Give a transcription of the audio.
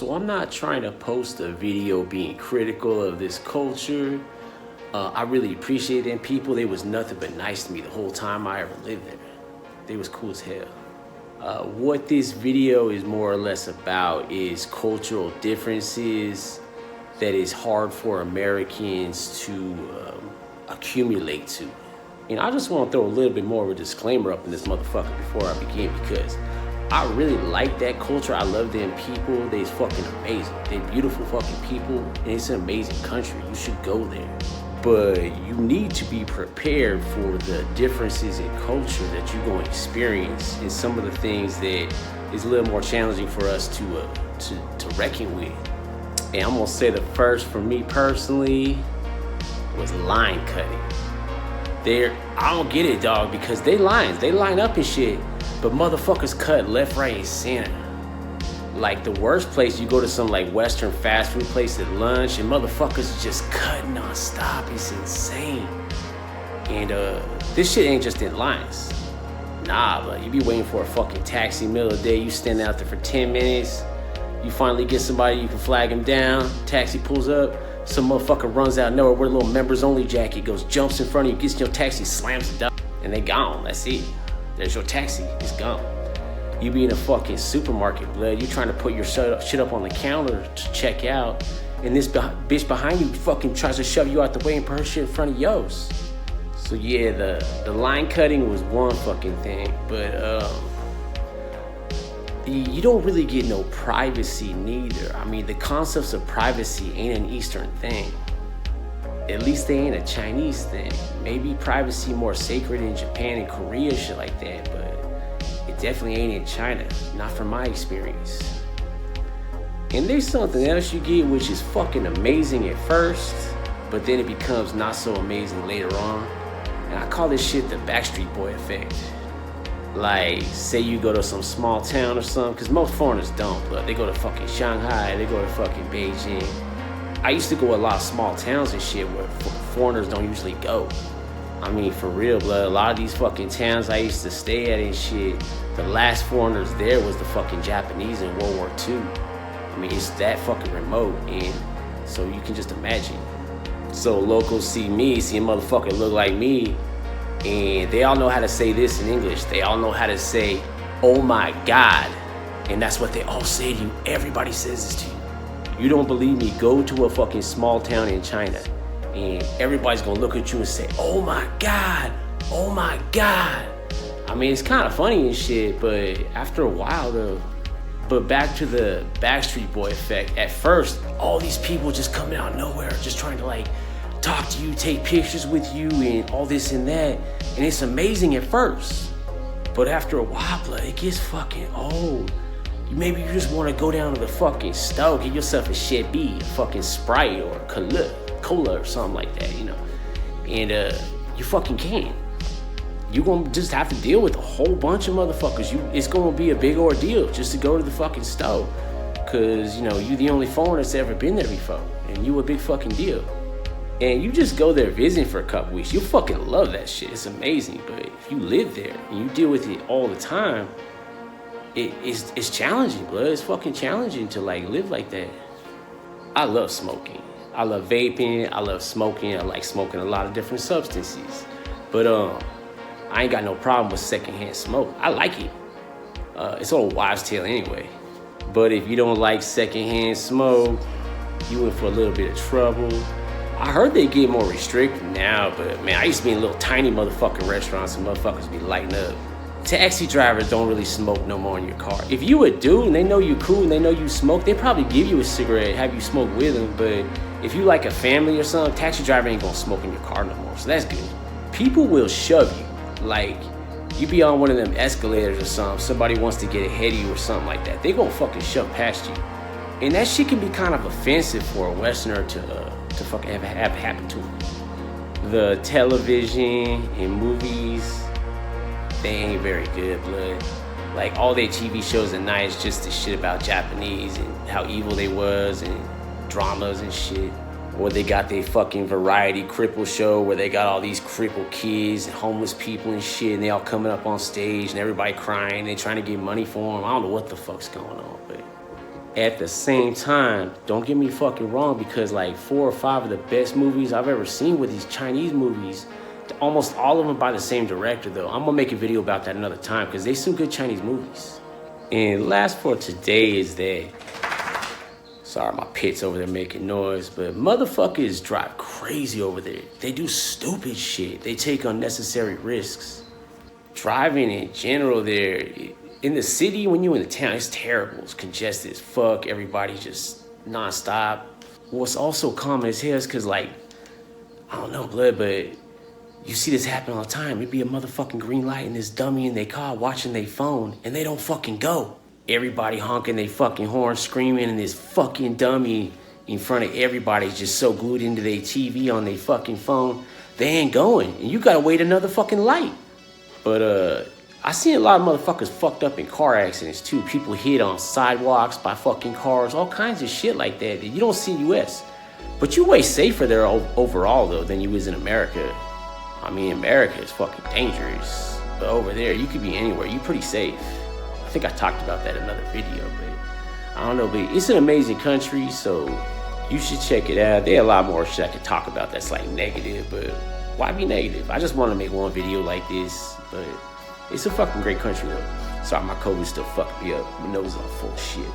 So I'm not trying to post a video being critical of this culture. I really appreciate them people. They was nothing but nice to me the whole time I ever lived there. They was cool as hell. What this video is more or less about is cultural differences that is hard for Americans to accumulate to. And I just want to throw a little bit more of a disclaimer up in this motherfucker before I begin, because I really like that culture. I love them people. They're fucking amazing. They're beautiful fucking people, and it's an amazing country. You should go there. But you need to be prepared for the differences in culture that you're going to experience, and some of the things that is a little more challenging for us to reckon with. And I'm gonna say the first for me personally was line cutting. I don't get it, dog, because they line up and shit. But motherfuckers cut left, right, and center. Like the worst place, you go to some like Western fast food place at lunch and motherfuckers just cut non-stop. It's insane. And this shit ain't just in lines. Nah, but you be waiting for a fucking taxi middle of the day. You stand out there for 10 minutes. You finally get somebody, you can flag him down. Taxi pulls up. Some motherfucker runs out nowhere with a little members only jacket, goes, jumps in front of you, gets in your taxi, slams it down, and they gone. That's it. There's your taxi, it's gone. You be in a fucking supermarket, blood. You trying to put your shit up on the counter to check out, and this bitch behind you fucking tries to shove you out the way and put her shit in front of yours. So yeah, the line cutting was one fucking thing, but you don't really get no privacy neither. I mean, the concepts of privacy ain't an Eastern thing. At least they ain't a Chinese thing. Maybe privacy more sacred in Japan and Korea, shit like that, but it definitely ain't in China, not from my experience. And there's something else you get which is fucking amazing at first, but then it becomes not so amazing later on. And I call this shit the Backstreet Boy effect. Like, say you go to some small town or something, because most foreigners don't, but they go to fucking Shanghai, they go to fucking Beijing. I used to go to a lot of small towns and shit where foreigners don't usually go. I mean, for real, blood. A lot of these fucking towns I used to stay at and shit, the last foreigners there was the fucking Japanese in World War II. I mean, it's that fucking remote, and so you can just imagine. So locals see me, see a motherfucker look like me, and they all know how to say this in English. They all know how to say, oh my God. And that's what they all say to you. Everybody says this to you. You don't believe me? Go to a fucking small town in China and everybody's gonna look at you and say, oh my God, oh my God. I mean, it's kind of funny and shit, but after a while though, but back to the Backstreet Boy effect. At first, all these people just coming out of nowhere, just trying to like talk to you, take pictures with you and all this and that. And it's amazing at first, but after a while, blood, it gets fucking old. Maybe you just want to go down to the fucking store, get yourself a Shed B, a fucking Sprite or cola or something like that, you know. And you fucking can't. You're going to just have to deal with a whole bunch of motherfuckers. It's going to be a big ordeal just to go to the fucking store. Because, you know, you the only foreigner that's ever been there before. And you a big fucking deal. And you just go there visiting for a couple weeks. You fucking love that shit. It's amazing. But if you live there and you deal with it all the time, it's challenging, blood. It's fucking challenging to like live like that. I love smoking. I love vaping. I love smoking. I like smoking a lot of different substances. But I ain't got no problem with secondhand smoke. I like it. It's all wives' tale anyway. But if you don't like secondhand smoke, you in for a little bit of trouble. I heard they get more restricted now, but man, I used to be in little tiny motherfucking restaurants and motherfuckers be lighting up. Taxi drivers don't really smoke no more in your car. If you a dude and they know you cool and they know you smoke, they probably give you a cigarette, have you smoke with them. But if you like a family or something, taxi driver ain't gonna smoke in your car no more. So that's good. People will shove you. Like, you be on one of them escalators or something, somebody wants to get ahead of you or something like that. They gonna fucking shove past you. And that shit can be kind of offensive for a Westerner to fucking have happen to them. The television and movies, they ain't very good, blood. Like, all their TV shows at night is just the shit about Japanese and how evil they was and dramas and shit. Or they got their fucking variety cripple show where they got all these crippled kids and homeless people and shit, and they all coming up on stage and everybody crying. They trying to get money for them. I don't know what the fuck's going on, but At the same time, don't get me fucking wrong, because like 4 or 5 of the best movies I've ever seen with these Chinese movies, almost all of them by the same director though. I'm gonna make a video about that another time because there's some good Chinese movies. And last for today is that, sorry, my pets over there making noise, but motherfuckers drive crazy over there. They do stupid shit. They take unnecessary risks. Driving in general there, in the city, when you're in the town, it's terrible. It's congested as fuck. Everybody's just nonstop. What's also common as hell is because, like, I don't know, blood, but you see this happen all the time. It'd be a motherfucking green light and this dummy in their car watching their phone and they don't fucking go. Everybody honking their fucking horn, screaming, and this fucking dummy in front of everybody's just so glued into their TV on their fucking phone, they ain't going. And you gotta wait another fucking light. But I seen a lot of motherfuckers fucked up in car accidents too. People hit on sidewalks by fucking cars, all kinds of shit like that you don't see in the US. But you way safer there overall though than you is in America. I mean, America is fucking dangerous. But over there, you could be anywhere. You pretty safe. I think I talked about that in another video, but I don't know, but it's an amazing country, so you should check it out. There are a lot more shit I could talk about that's like negative, but why be negative? I just want to make one video like this, but it's a fucking great country though. Sorry, my COVID still fucked me up. My nose is all full of shit.